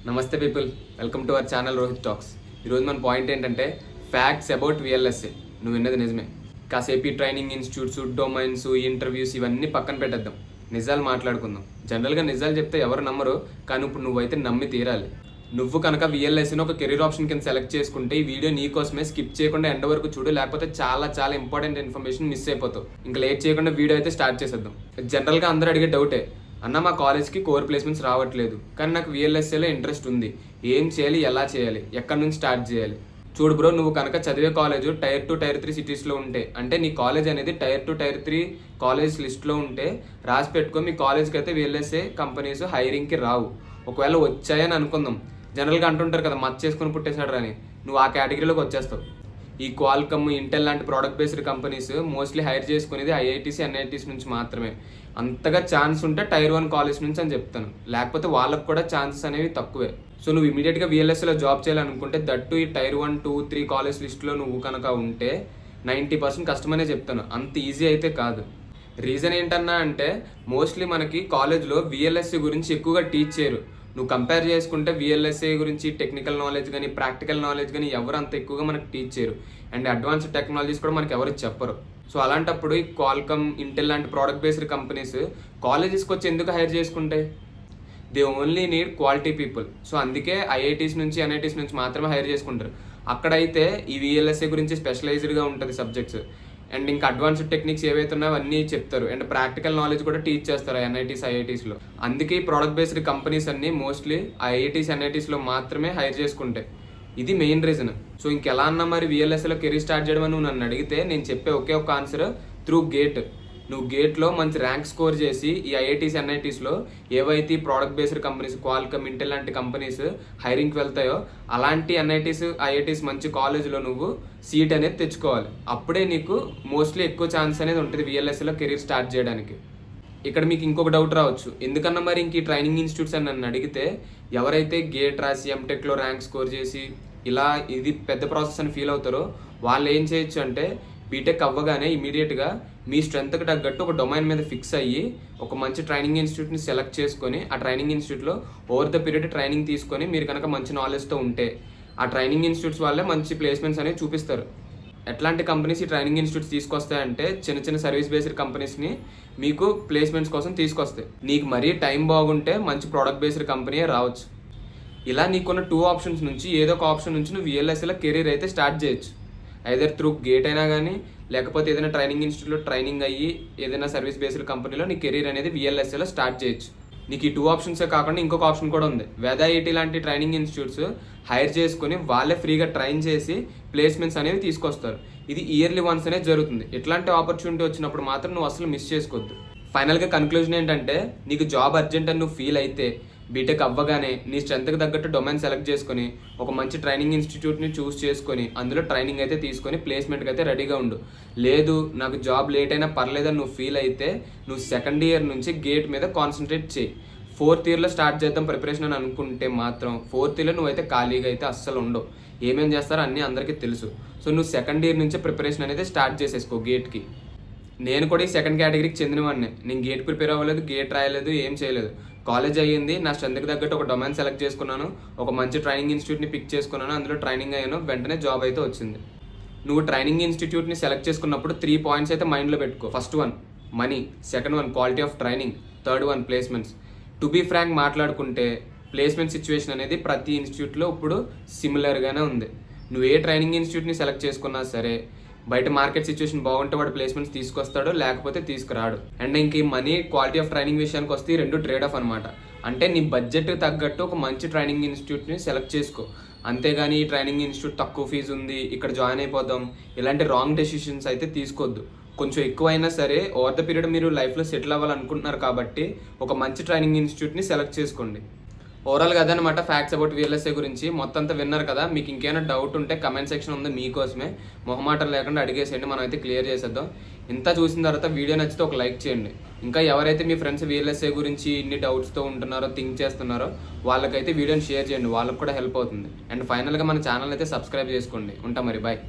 నమస్తే people, welcome to our channel Rohit talks. ఈరోజు మన పాయింట్ ఏంటంటే ఫ్యాక్ట్స్ అబౌట్ విఎల్ఎస్ఏ. నువ్వు విన్నది నిజమే. కాసేపు ట్రైనింగ్ ఇన్స్టిట్యూట్స్, డొమైన్స్, ఇంటర్వ్యూస్ ఇవన్నీ పక్కన పెట్టేద్దాం, నిజాలు మాట్లాడుకుందాం. జనరల్గా నిజాలు చెప్తే ఎవరు నమ్మరు, కానీ ఇప్పుడు నువ్వైతే నమ్మి తీరాలి. నువ్వు కనుక విఎల్ఎస్ఏని ఒక కెరీర్ ఆప్షన్ కింద సెలెక్ట్ చేసుకుంటే ఈ వీడియో నీ కోసమే. స్కిప్ చేయకుండా ఎండ్ వరకు చూడు, లేకపోతే చాలా చాలా ఇంపార్టెంట్ ఇన్ఫర్మేషన్ మిస్ అయిపోతావు. ఇంకా లేట్ చేయకుండా వీడియో అయితే స్టార్ట్ చేసేద్దాం. జనరల్గా అందరూ అడిగే డౌటే, అన్న మా కాలేజ్కి కోర్ ప్లేస్మెంట్స్ రావట్లేదు, కానీ నాకు విఎల్ఎస్ఏలో ఇంట్రెస్ట్ ఉంది, ఏం చేయాలి, ఎలా చేయాలి, ఎక్కడి నుంచి స్టార్ట్ చేయాలి? చూడు బ్రో, నువ్వు కనుక చదివే కాలేజ్ టైర్ 2, టైర్ 3 సిటీస్లో ఉంటే, అంటే నీ కాలేజ్ అనేది టైర్ 2, టైర్ 3 కాలేజ్ లిస్ట్లో ఉంటే రాసి పెట్టుకో. మీ కాలేజ్కి అయితే విఎల్ఎస్ఏ కంపెనీస్ హైరింగ్కి రావు. ఒకవేళ వచ్చాయని అనుకుందాం, జనరల్గా అంటుంటారు కదా మచ్చ చేసుకుని పుట్టేశాడు అని, నువ్వు ఆ కేటగిరీలోకి వచ్చేస్తావు. ఈ క్వాల్కమ్, ఇంటెల్ లాంటి product based companies mostly hire చేసుకునేది ఐఐటీస్, ఎన్ఐటీస్ నుంచి మాత్రమే. అంతగా ఛాన్స్ ఉంటే టైర్ 1 కాలేజ్ నుంచి అని చెప్తాను, లేకపోతే వాళ్ళకు కూడా ఛాన్సెస్ అనేవి తక్కువే. సో నువ్వు ఇమీడియట్గా విఎల్ఎస్ఏలో జాబ్ చేయాలనుకుంటే దట్టు ఈ టైర్ 1, 2, 3 కాలేజ్ లిస్ట్లో నువ్వు కనుక ఉంటే 90% కష్టమనే చెప్తాను. అంత ఈజీ అయితే కాదు. రీజన్ ఏంటన్నా అంటే మోస్ట్లీ మనకి కాలేజ్లో విఎల్ఎస్ఏ గురించి ఎక్కువగా టీచ్ చేయరు. నువ్వు కంపేర్ చేసుకుంటే విఎల్ఎస్ఏ గురించి టెక్నికల్ నాలెడ్జ్ కానీ, ప్రాక్టికల్ నాలెడ్జ్ కానీ ఎవరు అంత ఎక్కువగా మనకు టీచ్ చేయరు. అండ్ అడ్వాన్స్డ్ టెక్నాలజీస్ కూడా మనకి ఎవరు చెప్పరు. సో అలాంటప్పుడు ఈ క్వాల్కమ్, ఇంటెల్ లాంటి ప్రోడక్ట్ బేస్డ్ కంపెనీస్ కాలేజెస్కి వచ్చి ఎందుకు హైర్ చేసుకుంటాయి? They only need quality people. So అందుకే ఐఐటీస్ నుంచి, ఎన్ఐటీస్ నుంచి మాత్రమే హైర్ చేసుకుంటారు. అక్కడైతే ఈ విఎల్ఎస్ఏ గురించి స్పెషలైజ్డ్గా ఉంటుంది సబ్జెక్ట్స్. అండ్ ఇంకా అడ్వాన్స్డ్ టెక్నిక్స్ ఏవైతే ఉన్నాయో అవన్నీ చెప్తారు. అండ్ ప్రాక్టికల్ నాలెడ్జ్ కూడా టీచ్ చేస్తారు ఎన్ఐటీస్, ఐఐటీస్లో. అందుకే ఈ ప్రోడక్ట్ బేస్డ్ కంపెనీస్ అన్ని మోస్ట్లీ ఐఐటీస్, ఎన్ఐటీస్లో మాత్రమే హైర్ చేసుకుంటాయి. ఇది మెయిన్ రీజన్. సో ఇంకెలా అన్నా మరి విఎల్ఎస్ఏలో కెరీర్ స్టార్ట్ చేయడం అని నన్ను అడిగితే నేను చెప్పే ఒకే ఒక ఆన్సర్, త్రూ గేట్. నువ్వు గేట్లో మంచి ర్యాంక్ స్కోర్ చేసి ఈ ఐఐటీస్, ఎన్ఐటీస్లో ఏవైతే product based companies, Qualcomm, Intel లాంటి కంపెనీస్ హైరింగ్కి వెళ్తాయో అలాంటి ఎన్ఐటీస్, ఐఐటీస్ మంచి కాలేజ్లో నువ్వు సీట్ అనేది తెచ్చుకోవాలి. అప్పుడే నీకు మోస్ట్లీ ఎక్కువ ఛాన్స్ అనేది ఉంటుంది విఎల్ఎస్ఏలో కెరీర్ స్టార్ట్ చేయడానికి. ఇక్కడ మీకు ఇంకొక డౌట్ రావచ్చు, ఎందుకన్నా మరి ఇంక ఈ ట్రైనింగ్ ఇన్స్టిట్యూట్స్ అని నన్ను అడిగితే, ఎవరైతే గేట్ రాసి ఎంటెక్లో ర్యాంక్ స్కోర్ చేసి ఇలా ఇది పెద్ద ప్రాసెస్ అని ఫీల్ అవుతారో వాళ్ళు ఏం చేయొచ్చు అంటే బీటెక్ అవ్వగానే ఇమీడియట్గా మీ స్ట్రెంత్కి తగ్గట్టు ఒక డొమైన్ మీద ఫిక్స్ అయ్యి ఒక మంచి ట్రైనింగ్ ఇన్స్టిట్యూట్ని సెలెక్ట్ చేసుకొని ఆ ట్రైనింగ్ ఇన్స్టిట్యూట్లో ఓవర్ ద పీరియడ్ ట్రైనింగ్ తీసుకొని మీరు కనుక మంచి నాలెడ్జ్తో ఉంటే ఆ ట్రైనింగ్ ఇన్స్టిట్యూట్స్ వాళ్ళే మంచి ప్లేస్మెంట్స్ అనేవి చూపిస్తారు. ఎట్లాంటి కంపెనీస్ ఈ ట్రైనింగ్ ఇన్స్టిట్యూట్స్ తీసుకొస్తాయంటే చిన్న చిన్న సర్వీస్ బేస్డ్ కంపెనీస్ని మీకు ప్లేస్మెంట్స్ కోసం తీసుకొస్తాయి. నీకు మరీ టైం బాగుంటే మంచి ప్రోడక్ట్ బేస్డ్ కంపెనీయే రావచ్చు. ఇలా నీకున్న 2 ఆప్షన్స్ నుంచి ఏదో ఒక ఆప్షన్ నుంచి నువ్వు విఎల్ఎస్ఏలో కెరీర్ అయితే స్టార్ట్ చేయొచ్చు. ఐదర్ త్రూ గేట్ అయినా కానీ, లేకపోతే ఏదైనా ట్రైనింగ్ ఇన్స్టిట్యూట్లో ట్రైనింగ్ అయ్యి ఏదైనా సర్వీస్ బేస్డ్ కంపెనీలో నీ కెరీర్ అనేది విఎల్ఎస్ఏలో స్టార్ట్ చేయొచ్చు. నీకు ఈ 2 ఆప్షన్సే కాకుండా ఇంకొక ఆప్షన్ కూడా ఉంది. వేద ఐఐటీ లాంటి ట్రైనింగ్ ఇన్స్టిట్యూట్స్ హైర్ చేసుకుని వాళ్ళే ఫ్రీగా ట్రైన్ చేసి ప్లేస్మెంట్స్ అనేవి తీసుకొస్తారు. ఇది ఇయర్లీ వన్స్ అనేది జరుగుతుంది. ఇట్లాంటి ఆపర్చునిటీ వచ్చినప్పుడు మాత్రం నువ్వు అసలు మిస్ చేసుకోవద్దు. ఫైనల్గా కన్క్లూజన్ ఏంటంటే, నీకు జాబ్ అర్జెంట్ అని నువ్వు ఫీల్ అయితే బీటెక్ అవ్వగానే నీ స్ట్రెంత్కి తగ్గట్టు డొమైన్ సెలెక్ట్ చేసుకొని ఒక మంచి ట్రైనింగ్ ఇన్స్టిట్యూట్ని చూస్ చేసుకొని అందులో ట్రైనింగ్ అయితే తీసుకొని ప్లేస్మెంట్కి అయితే రెడీగా ఉండు. లేదు నాకు జాబ్ లేట్ అయినా పర్లేదని నువ్వు ఫీల్ అయితే నువ్వు సెకండ్ ఇయర్ నుంచి గేట్ మీద కాన్సన్ట్రేట్ చేయి. 4th ఇయర్లో స్టార్ట్ చేద్దాం ప్రిపరేషన్ అని అనుకుంటే మాత్రం 4th ఇయర్లో నువ్వైతే ఖాళీగా అయితే అస్సలు ఉండవు. ఏమేం చేస్తారో అన్నీ అందరికీ తెలుసు. సో నువ్వు సెకండ్ ఇయర్ నుంచే ప్రిపరేషన్ అనేది స్టార్ట్ చేసేసుకో గేట్కి. నేను కూడా ఈ సెకండ్ కేటగిరీకి చెందినవాడిని. నేను గేట్ ప్రిపేర్ అవ్వలేదు, గేట్ రాయలేదు, ఏం చేయలేదు. కాలేజ్ అయ్యింది, నా స్ట్రెంత్కి తగ్గట్టు ఒక డొమైన్ సెలెక్ట్ చేసుకున్నాను, ఒక మంచి ట్రైనింగ్ ఇన్స్టిట్యూట్ని పిక్ చేసుకున్నాను, అందులో ట్రైనింగ్ అయ్యాను, వెంటనే జాబ్ అయితే వచ్చింది. నువ్వు ట్రైనింగ్ ఇన్స్టిట్యూట్ని సెలెక్ట్ చేసుకున్నప్పుడు 3 పాయింట్స్ అయితే మైండ్లో పెట్టుకో. First 1 money, second 1 quality of training, third 1 placements. To be frank మాట్లాడుకుంటే ప్లేస్మెంట్ సిచ్యువేషన్ అనేది ప్రతి ఇన్స్టిట్యూట్లో ఇప్పుడు సిమిలర్గానే ఉంది. నువ్వు ఏ ట్రైనింగ్ ఇన్స్టిట్యూట్ని సెలెక్ట్ చేసుకున్నా సరే బయట మార్కెట్ సిచ్యువేషన్ బాగుంటే వాడు ప్లేస్మెంట్స్ తీసుకొస్తాడు, లేకపోతే తీసుకురాడు. అండ్ ఇంక ఈ మనీ, క్వాలిటీ ఆఫ్ ట్రైనింగ్ విషయానికి వస్తే 2 ట్రేడ్ ఆఫ్ అనమాట. అంటే నీ బడ్జెట్కి తగ్గట్టు ఒక మంచి ట్రైనింగ్ ఇన్స్టిట్యూట్ని సెలెక్ట్ చేసుకో. అంతేగాని ఈ ట్రైనింగ్ ఇన్స్టిట్యూట్ తక్కువ ఫీజు ఉంది ఇక్కడ జాయిన్ అయిపోదాం ఇలాంటి రాంగ్ డెసిషన్స్ అయితే తీసుకోవద్దు. కొంచెం ఎక్కువైనా సరే ఓవర్ ద పీరియడ్ మీరు లైఫ్లో సెటిల్ అవ్వాలనుకుంటున్నారు కాబట్టి ఒక మంచి ట్రైనింగ్ ఇన్స్టిట్యూట్ని సెలెక్ట్ చేసుకోండి. ఓవరాల్గా అదనమాట ఫ్యాక్ట్స్ అబౌట్ విఎల్ఎస్ఏ గురించి. మొత్తం అంతా విన్నారు కదా. మీకు ఇంకేమైనా డౌట్ ఉంటే కమెంట్ సెక్షన్ ఉంది మీకోసమే, మొహమాటం లేకుండా అడిగేసేయండి, మనం అయితే క్లియర్ చేసేద్దాం. ఇంత చూసిన తర్వాత వీడియో నచ్చితే ఒక లైక్ చేయండి. ఇంకా ఎవరైతే మీ ఫ్రెండ్స్ విఎల్ఎస్ఏ గురించి ఇన్ని డౌట్స్తో ఉంటున్నారో, థింక్ చేస్తున్నారో వాళ్ళకైతే వీడియోని షేర్ చేయండి, వాళ్ళకి కూడా హెల్ప్ అవుతుంది. అండ్ ఫైనల్గా మన ఛానల్ అయితే సబ్స్క్రైబ్ చేసుకోండి. ఉంటా మరి, బాయ్.